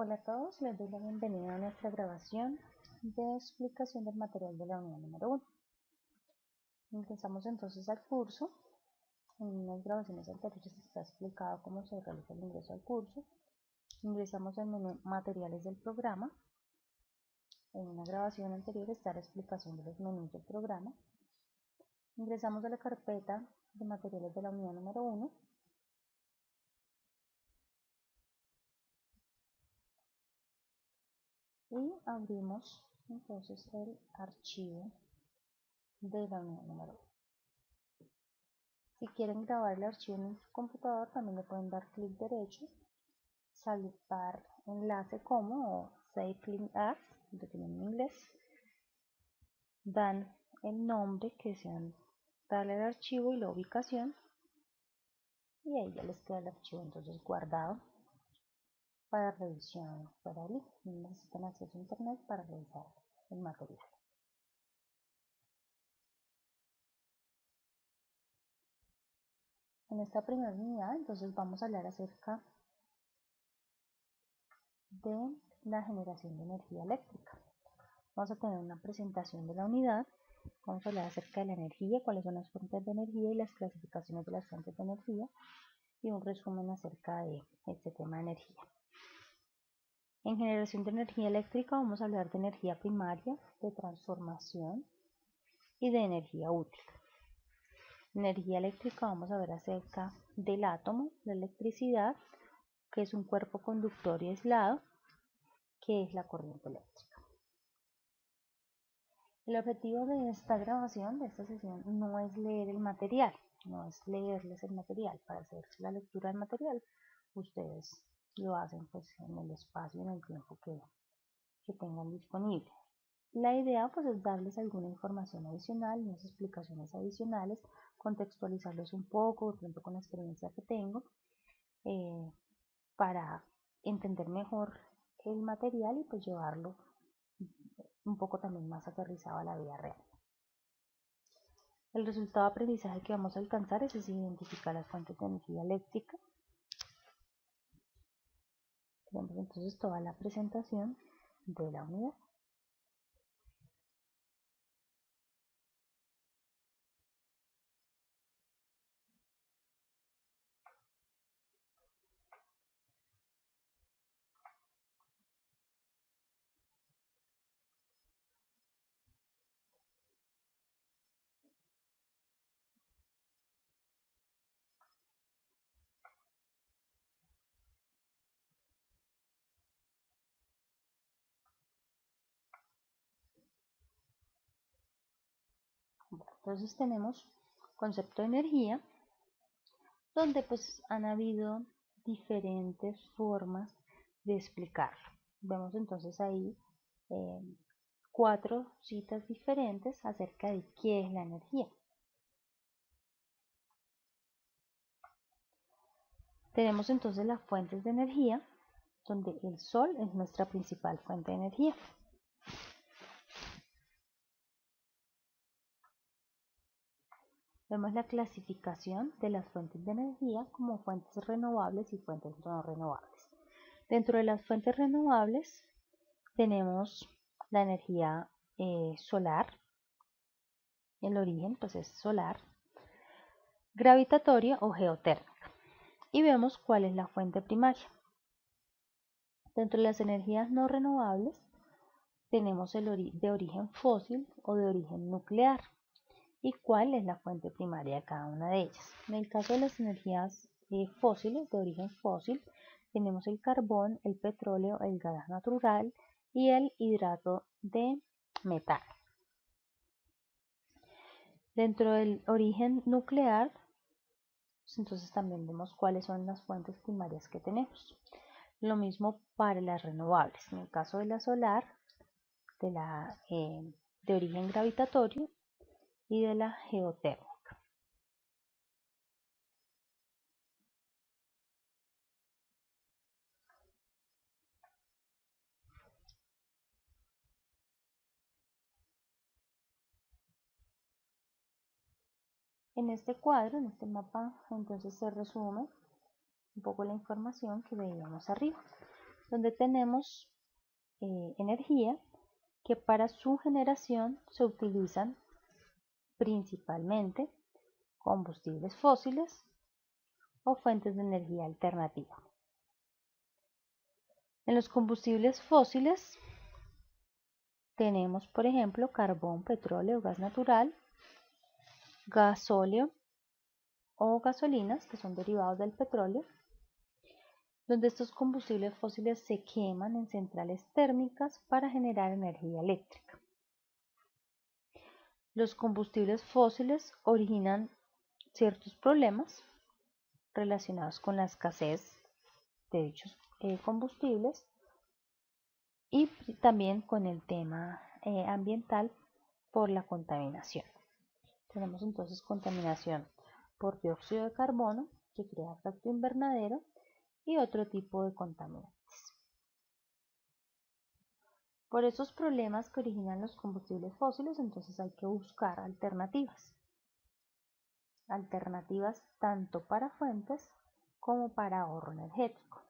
Hola a todos, les doy la bienvenida a nuestra grabación de explicación del material de la unidad número 1. Ingresamos entonces al curso. En unas grabaciones anteriores está explicado cómo se realiza el ingreso al curso. Ingresamos al menú materiales del programa. En una grabación anterior está la explicación de los menús del programa. Ingresamos a la carpeta de materiales de la unidad número 1. Y abrimos entonces el archivo de la unidad número 1. Si quieren grabar el archivo en su computador, también le pueden dar clic derecho, salvar enlace como o Save Link As, lo tienen en inglés, dan el nombre que desean darle al archivo y la ubicación, y ahí ya les queda el archivo entonces guardado para revisión fuera de línea. Necesitan acceso a internet para revisar el material. En esta primera unidad entonces vamos a hablar acerca de la generación de energía eléctrica. Vamos a tener una presentación de la unidad, vamos a hablar acerca de la energía, cuáles son las fuentes de energía y las clasificaciones de las fuentes de energía, y un resumen acerca de este tema de energía. En generación de energía eléctrica vamos a hablar de energía primaria, de transformación y de energía útil. Energía eléctrica vamos a ver acerca del átomo, la electricidad, que es un cuerpo conductor y aislado, que es la corriente eléctrica. El objetivo de esta grabación, de esta sesión, no es leer el material, no es leerles el material. Para hacer la lectura del material, ustedes lo hacen pues en el espacio y en el tiempo que tengan disponible. La idea pues es darles alguna información adicional, unas explicaciones adicionales, contextualizarlos un poco, de pronto con la experiencia que tengo, para entender mejor el material y pues llevarlo un poco también más aterrizado a la vida real. El resultado de aprendizaje que vamos a alcanzar es identificar las fuentes de energía eléctrica. Tenemos entonces toda la presentación de la unidad. Bueno, entonces tenemos concepto de energía, donde pues han habido diferentes formas de explicarlo. Vemos entonces ahí 4 citas diferentes acerca de qué es la energía. Tenemos entonces las fuentes de energía, donde el sol es nuestra principal fuente de energía. Vemos la clasificación de las fuentes de energía como fuentes renovables y fuentes no renovables. Dentro de las fuentes renovables tenemos la energía solar, el origen pues es solar, gravitatoria o geotérmica. Y vemos cuál es la fuente primaria. Dentro de las energías no renovables tenemos el de origen fósil o de origen nuclear. ¿Y cuál es la fuente primaria de cada una de ellas? En el caso de las energías fósiles, de origen fósil, tenemos el carbón, el petróleo, el gas natural y el hidrato de metal. Dentro del origen nuclear, entonces también vemos cuáles son las fuentes primarias que tenemos. Lo mismo para las renovables. En el caso de la solar, de origen gravitatorio y de la geotérmica. En este cuadro, en este mapa, entonces se resume un poco la información que veíamos arriba. donde tenemos energía que para su generación se utilizan principalmente combustibles fósiles o fuentes de energía alternativa. En los combustibles fósiles tenemos, por ejemplo, carbón, petróleo, gas natural, gasóleo o gasolinas, que son derivados del petróleo, donde estos combustibles fósiles se queman en centrales térmicas para generar energía eléctrica. Los combustibles fósiles originan ciertos problemas relacionados con la escasez de dichos combustibles y también con el tema ambiental por la contaminación. Tenemos entonces contaminación por dióxido de carbono, que crea efecto invernadero, y otro tipo de contaminantes. Por esos problemas que originan los combustibles fósiles, entonces hay que buscar alternativas. Alternativas tanto para fuentes como para ahorro energético.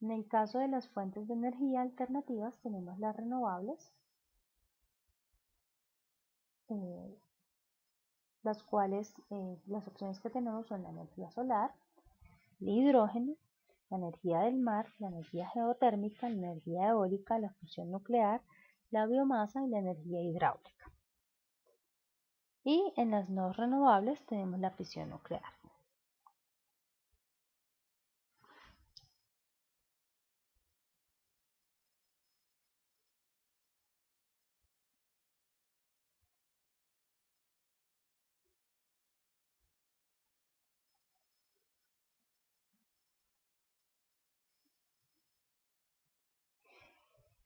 En el caso de las fuentes de energía alternativas tenemos las renovables, las cuales las opciones que tenemos son la energía solar, el hidrógeno, la energía del mar, la energía geotérmica, la energía eólica, la fusión nuclear, la biomasa y la energía hidráulica. Y en las no renovables tenemos la fisión nuclear.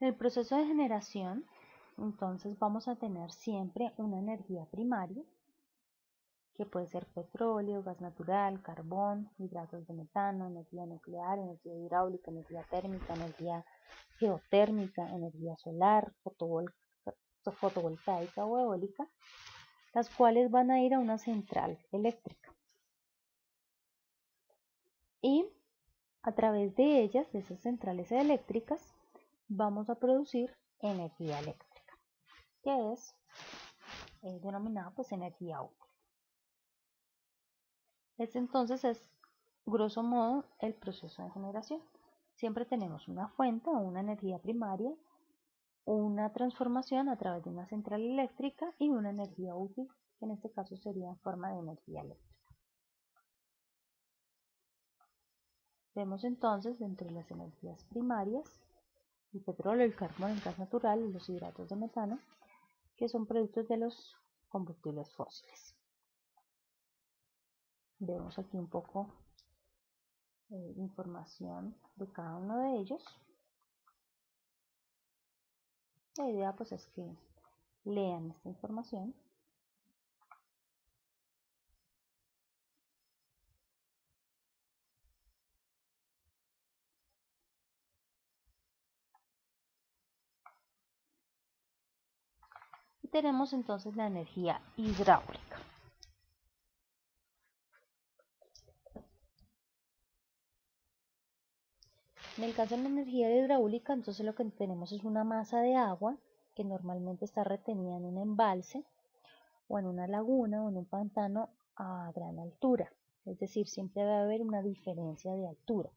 En el proceso de generación, entonces vamos a tener siempre una energía primaria, que puede ser petróleo, gas natural, carbón, hidratos de metano, energía nuclear, energía hidráulica, energía térmica, energía geotérmica, energía solar, fotovoltaica o eólica, las cuales van a ir a una central eléctrica. Y a través de ellas, de esas centrales eléctricas, vamos a producir energía eléctrica, que es denominada pues energía útil. Este entonces es, grosso modo, el proceso de generación. Siempre tenemos una fuente o una energía primaria, una transformación a través de una central eléctrica y una energía útil, que en este caso sería en forma de energía eléctrica. Vemos entonces dentro de las energías primarias el petróleo, el carbón, el gas natural y los hidratos de metano, que son productos de los combustibles fósiles. Vemos aquí un poco información de cada uno de ellos. La idea pues es que lean esta información. Y tenemos entonces la energía hidráulica. En el caso de la energía hidráulica, entonces lo que tenemos es una masa de agua que normalmente está retenida en un embalse o en una laguna o en un pantano a gran altura. Es decir, siempre va a haber una diferencia de altura,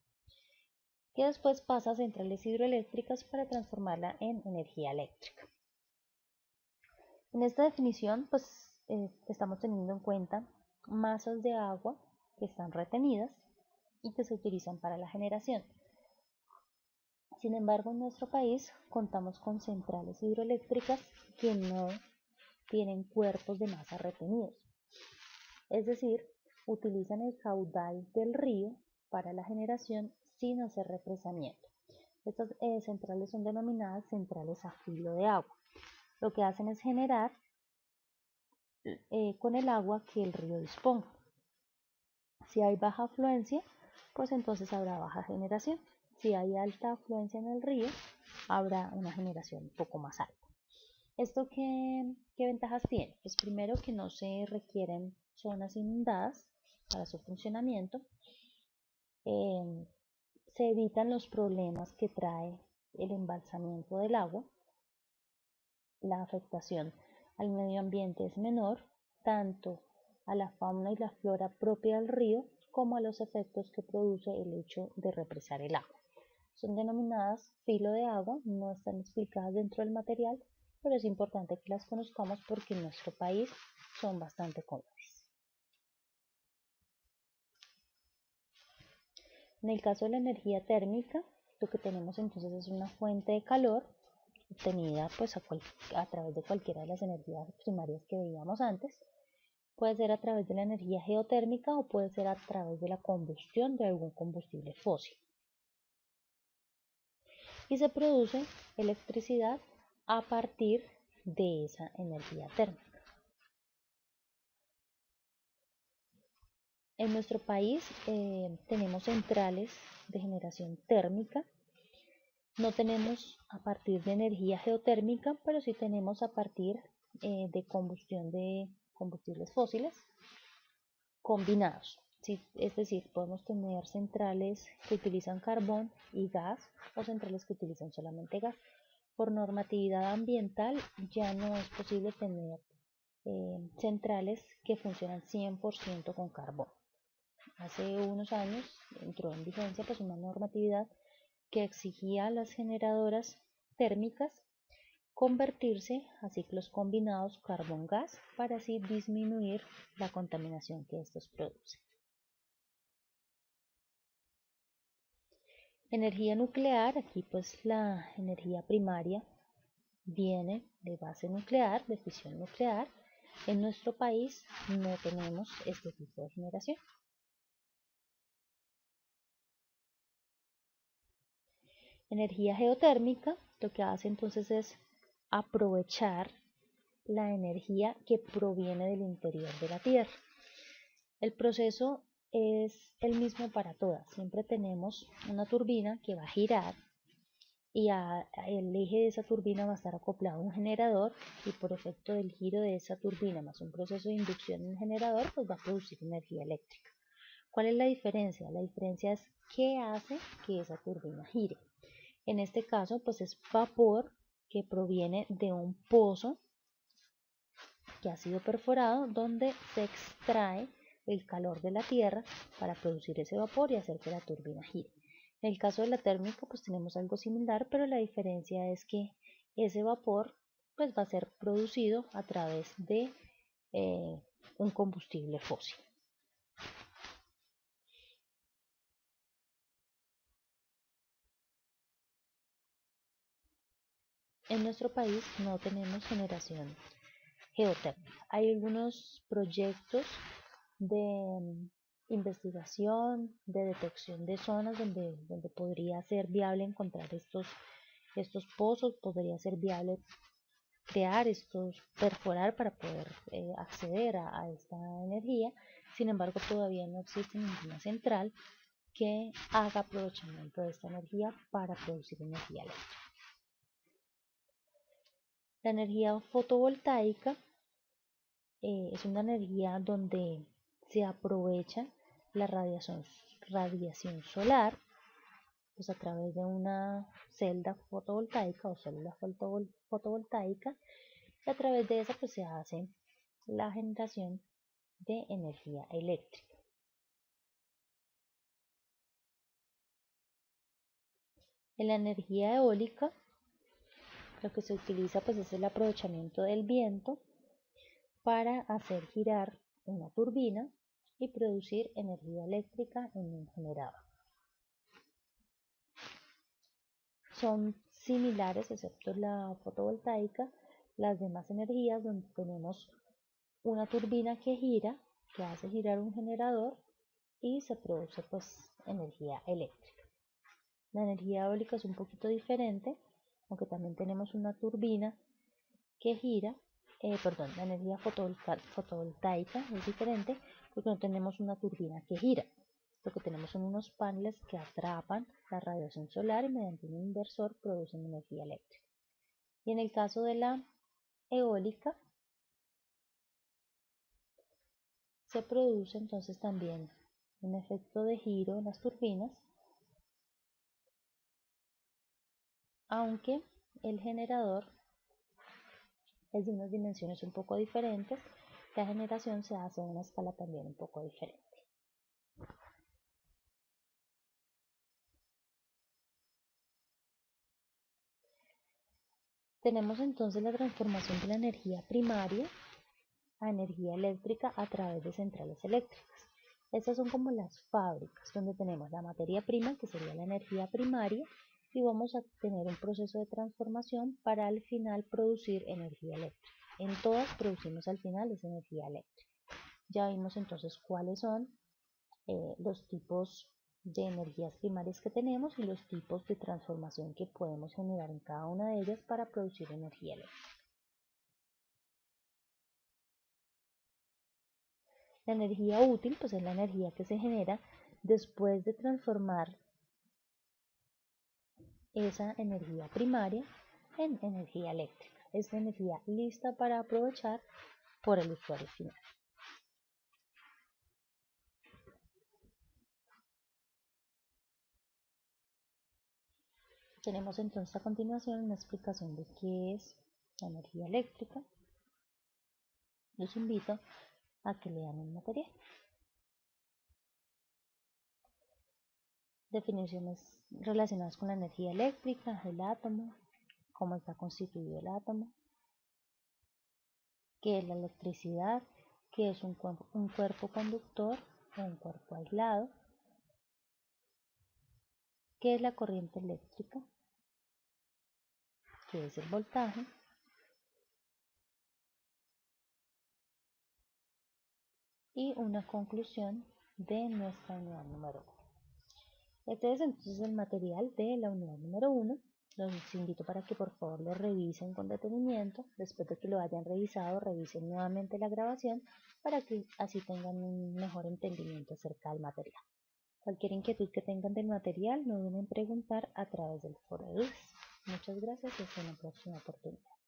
que después pasa a centrales hidroeléctricas para transformarla en energía eléctrica. En esta definición, pues estamos teniendo en cuenta masas de agua que están retenidas y que se utilizan para la generación. Sin embargo, en nuestro país contamos con centrales hidroeléctricas que no tienen cuerpos de masa retenidos. Es decir, utilizan el caudal del río para la generación sin hacer represamiento. Estas centrales son denominadas centrales a filo de agua. Lo que hacen es generar con el agua que el río disponga. Si hay baja afluencia, pues entonces habrá baja generación. Si hay alta afluencia en el río, habrá una generación un poco más alta. ¿Esto qué ventajas tiene? Pues primero que no se requieren zonas inundadas para su funcionamiento. se evitan los problemas que trae el embalsamiento del agua, la afectación al medio ambiente es menor, tanto a la fauna y la flora propia del río como a los efectos que produce el hecho de represar el agua. Son denominadas filo de agua, no están explicadas dentro del material, pero es importante que las conozcamos porque en nuestro país son bastante comunes. En el caso de la energía térmica, lo que tenemos entonces es una fuente de calor obtenida pues a través de cualquiera de las energías primarias que veíamos antes. Puede ser a través de la energía geotérmica o puede ser a través de la combustión de algún combustible fósil. Y se produce electricidad a partir de esa energía térmica. En nuestro país tenemos centrales de generación térmica. No tenemos a partir de energía geotérmica, pero sí tenemos a partir de combustión de combustibles fósiles combinados. Sí, es decir, podemos tener centrales que utilizan carbón y gas o centrales que utilizan solamente gas. Por normatividad ambiental ya no es posible tener centrales que funcionan 100% con carbón. Hace unos años entró en vigencia pues una normatividad que exigía a las generadoras térmicas convertirse a ciclos combinados carbón-gas para así disminuir la contaminación que estos producen. Energía nuclear, aquí pues la energía primaria viene de base nuclear, de fisión nuclear. En nuestro país no tenemos este tipo de generación. Energía geotérmica, lo que hace entonces es aprovechar la energía que proviene del interior de la Tierra. El proceso es el mismo para todas. Siempre tenemos una turbina que va a girar y al eje de esa turbina va a estar acoplado un generador y por efecto del giro de esa turbina más un proceso de inducción en el generador pues va a producir energía eléctrica. ¿Cuál es la diferencia? La diferencia es qué hace que esa turbina gire. En este caso pues es vapor que proviene de un pozo que ha sido perforado donde se extrae el calor de la tierra para producir ese vapor y hacer que la turbina gire. En el caso de la térmica pues tenemos algo similar, pero la diferencia es que ese vapor pues va a ser producido a través de un combustible fósil. En nuestro país no tenemos generación geotérmica. Hay algunos proyectos de investigación, de detección de zonas donde podría ser viable encontrar estos pozos, podría ser viable crear perforar para poder acceder a esta energía. Sin embargo, todavía no existe ninguna central que haga aprovechamiento de esta energía para producir energía eléctrica. La energía fotovoltaica es una energía donde se aprovecha la radiación solar pues a través de una celda fotovoltaica o célula fotovoltaica y a través de esa pues se hace la generación de energía eléctrica. En la energía eólica lo que se utiliza pues es el aprovechamiento del viento para hacer girar una turbina y producir energía eléctrica en un generador. Son similares, excepto la fotovoltaica, las demás energías donde tenemos una turbina que gira, que hace girar un generador y se produce pues energía eléctrica. La energía eólica es un poquito diferente, aunque también tenemos una turbina que gira, la energía fotovoltaica es diferente porque no tenemos una turbina que gira. Lo que tenemos son unos paneles que atrapan la radiación solar y mediante un inversor producen energía eléctrica. Y en el caso de la eólica, se produce entonces también un efecto de giro en las turbinas aunque el generador es de unas dimensiones un poco diferentes, la generación se hace a una escala también un poco diferente. Tenemos entonces la transformación de la energía primaria a energía eléctrica a través de centrales eléctricas. Estas son como las fábricas donde tenemos la materia prima, que sería la energía primaria, y vamos a tener un proceso de transformación para al final producir energía eléctrica. En todas producimos al final esa energía eléctrica. Ya vimos entonces cuáles son los tipos de energías primarias que tenemos y los tipos de transformación que podemos generar en cada una de ellas para producir energía eléctrica. La energía útil pues es la energía que se genera después de transformar esa energía primaria en energía eléctrica. Es energía lista para aprovechar por el usuario final. Tenemos entonces a continuación una explicación de qué es la energía eléctrica. Los invito a que lean el material. Definiciones relacionadas con la energía eléctrica, el átomo, cómo está constituido el átomo, qué es la electricidad, qué es un cuerpo conductor o un cuerpo aislado, qué es la corriente eléctrica, qué es el voltaje, y una conclusión de nuestra unidad número 1. Este es entonces el material de la unidad número 1. Los invito para que por favor lo revisen con detenimiento. Después de que lo hayan revisado, revisen nuevamente la grabación para que así tengan un mejor entendimiento acerca del material. Cualquier inquietud que tengan del material, no duden en preguntar a través del foro de dudas. Muchas gracias y hasta una próxima oportunidad.